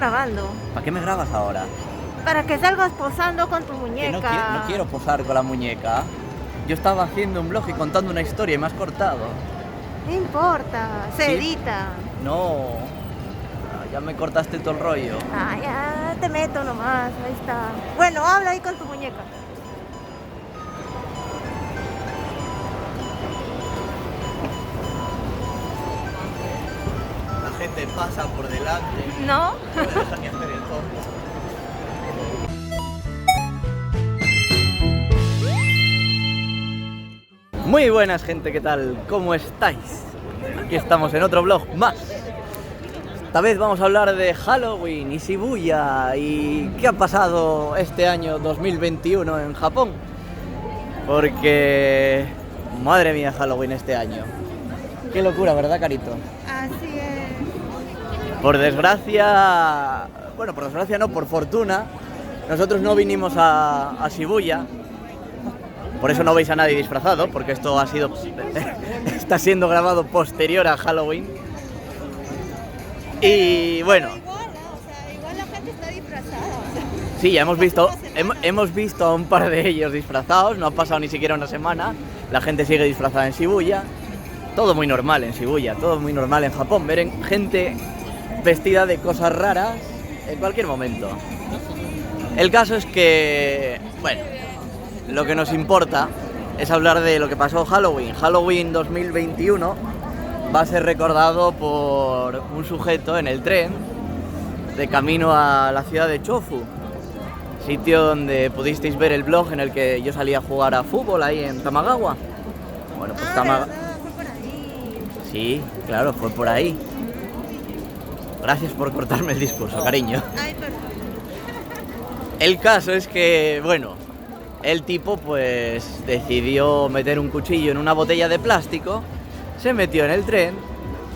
Grabando. ¿Para qué me grabas ahora? Para que salgas posando con tu Que muñeca. no quiero posar con la muñeca. Yo estaba haciendo un blog y contando una historia y me has cortado. No importa, se ¿Sí? edita. No, ya me cortaste todo el rollo. Ah, ya te meto nomás, ahí está. Bueno, habla ahí con tu muñeca. La gente pasa por delante. ¿No? No me dejan ni hacer el tonto. Muy buenas, gente, ¿qué tal? ¿Cómo estáis? Aquí estamos en otro vlog más. Esta vez vamos a hablar de Halloween y Shibuya y qué ha pasado este año 2021 en Japón. Porque, madre mía, Halloween este año. Qué locura, ¿verdad, Carito? Así es. Por desgracia, bueno, por desgracia no, por fortuna, nosotros no vinimos a Shibuya. Por eso no veis a nadie disfrazado, porque esto ha sido está siendo grabado posterior a Halloween. Y bueno, Igual la gente está disfrazada. sí, ya hemos visto a un par de ellos disfrazados, no ha pasado ni siquiera una semana, la gente sigue disfrazada en Shibuya, todo muy normal en Shibuya, todo muy normal en Japón, ver gente vestida de cosas raras en cualquier momento. El caso es que, bueno, lo que nos importa es hablar de lo que pasó Halloween. Halloween 2021 va a ser recordado por un sujeto en el tren de camino a la ciudad de Chofu, sitio donde pudisteis ver el blog en el que yo salí a jugar a fútbol ahí en Tamagawa. Bueno, pues ¿Verdad? Fue por ahí. Sí, claro, fue por ahí. Gracias por cortarme el discurso, cariño. Ay, perdón. El caso es que, bueno, el tipo pues decidió meter un cuchillo en una botella de plástico, se metió en el tren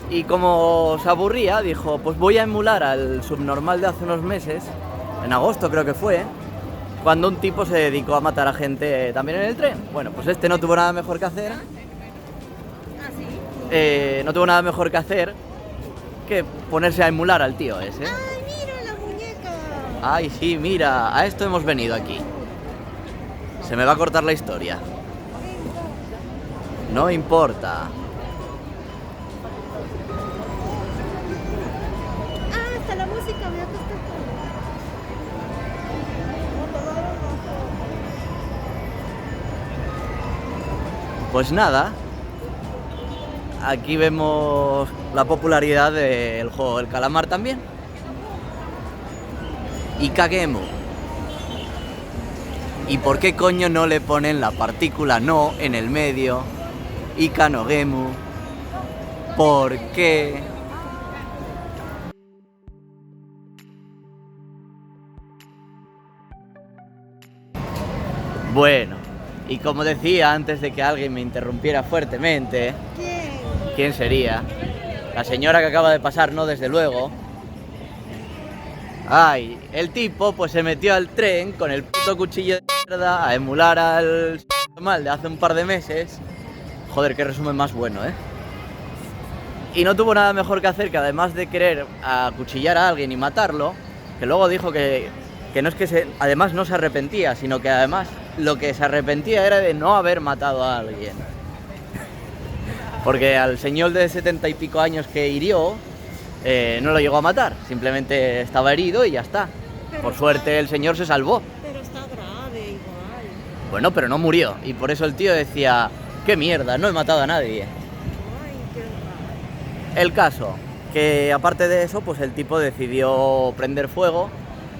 y como se aburría dijo, pues voy a emular al subnormal de hace unos meses, en agosto creo que fue, cuando un tipo se dedicó a matar a gente también en el tren. Bueno, pues este no tuvo nada mejor que hacer, no tuvo nada mejor que hacer que ponerse a emular al tío ese. Ay, mira la muñeca. Ay, sí, mira, a esto hemos venido aquí. Se me va a cortar la historia. No importa. Ah, hasta la música, vea que está. Pues nada. Aquí vemos la popularidad del juego del calamar también. Y Kagemu. ¿Y por qué coño no le ponen la partícula no en el medio? Ika no Gemu. ¿Por qué? Bueno, y como decía antes de que alguien me interrumpiera fuertemente, ¿quién sería? La señora que acaba de pasar, no, desde luego. Ay, el tipo pues se metió al tren con el puto cuchillo de mierda a emular al mal de hace un par de meses. Joder, qué resumen más bueno, ¿eh? Y no tuvo nada mejor que hacer que, además de querer acuchillar a alguien y matarlo, que luego dijo que no es que además no se arrepentía, sino que además lo que se arrepentía era de no haber matado a alguien. Porque al señor de 70 y pico años que hirió, no lo llegó a matar, simplemente estaba herido y ya está. Por suerte el señor se salvó. Pero está grave igual. Bueno, pero no murió, y por eso el tío decía, qué mierda, no he matado a nadie. Ay, qué raro. El caso, que aparte de eso, pues el tipo decidió prender fuego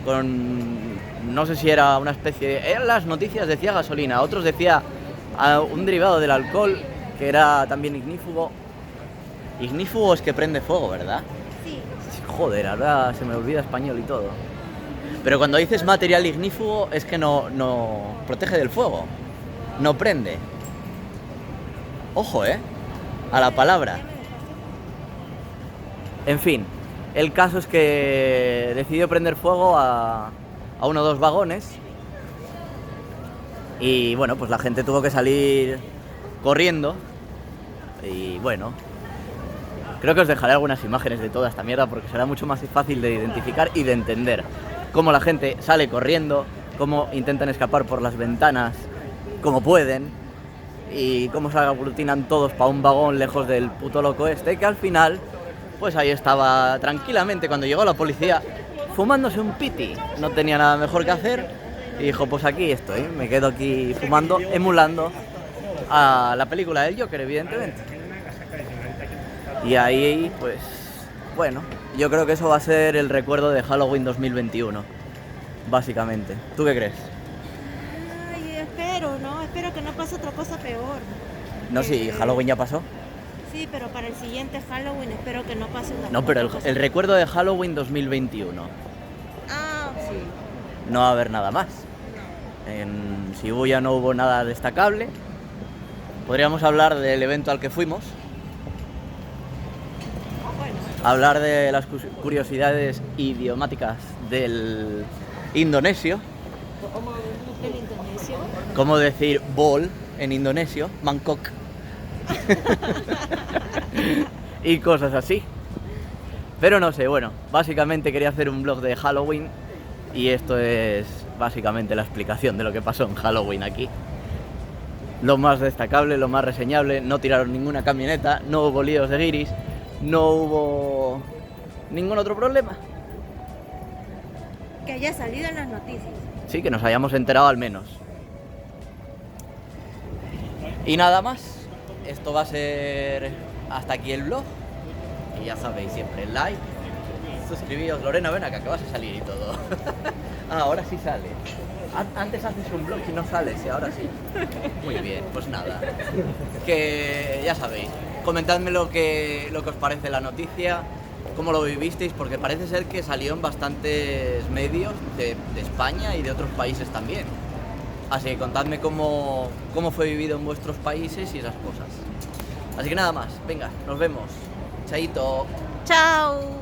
con, no sé si era una especie de, en las noticias decía gasolina, otros decía un derivado del alcohol que era también ignífugo. Ignífugo es que prende fuego, ¿verdad? Sí. Joder, ahora se me olvida español y todo. Pero cuando dices material ignífugo es que no protege del fuego, no prende. Ojo, a la palabra. En fin, el caso es que decidió prender fuego a uno o dos vagones. Y bueno, pues la gente tuvo que salir corriendo. Y bueno, Creo que os dejaré algunas imágenes de toda esta mierda porque será mucho más fácil de identificar y de entender cómo la gente sale corriendo, cómo intentan escapar por las ventanas como pueden y cómo se aglutinan todos para un vagón lejos del puto loco este, que al final, pues ahí estaba tranquilamente cuando llegó la policía fumándose un piti. No tenía nada mejor que hacer y dijo, pues aquí estoy, me quedo aquí fumando, emulando a la película del Joker, evidentemente. Y ahí, pues, bueno, yo creo que eso va a ser el recuerdo de Halloween 2021, básicamente. ¿Tú qué crees? Ay, espero, ¿no? Espero que no pase otra cosa peor. No, sí, Halloween ya pasó. Sí, pero para el siguiente Halloween espero que no pase una No, pero otra cosa. el recuerdo de Halloween 2021. Ah, sí. No va a haber nada más. En Shibuya no hubo nada destacable. Podríamos hablar del evento al que fuimos. Bueno, Hablar de las curiosidades idiomáticas del indonesio. el indonesio. Cómo decir bol en indonesio, Bangkok. Y cosas así. Pero no sé, bueno, básicamente quería hacer un vlog de Halloween y esto es básicamente la explicación de lo que pasó en Halloween aquí. Lo más destacable, lo más reseñable, no tiraron ninguna camioneta, no hubo líos de guiris, no hubo ningún otro problema. Que haya salido en las noticias. Sí, que nos hayamos enterado al menos. Y nada más, esto va a ser hasta aquí el vlog. Y ya sabéis, siempre like, suscribíos. Lorena, ven acá, que vas a salir y todo. Ah, ahora sí sale. Antes haces un vlog y no sales, y ahora sí. Muy bien, pues nada. Que ya sabéis, comentadme lo que os parece la noticia, cómo lo vivisteis, porque parece ser que salió en bastantes medios de España y de otros países también. Así que contadme cómo fue vivido en vuestros países y esas cosas. Así que nada más, venga, nos vemos. Chaito. Chao.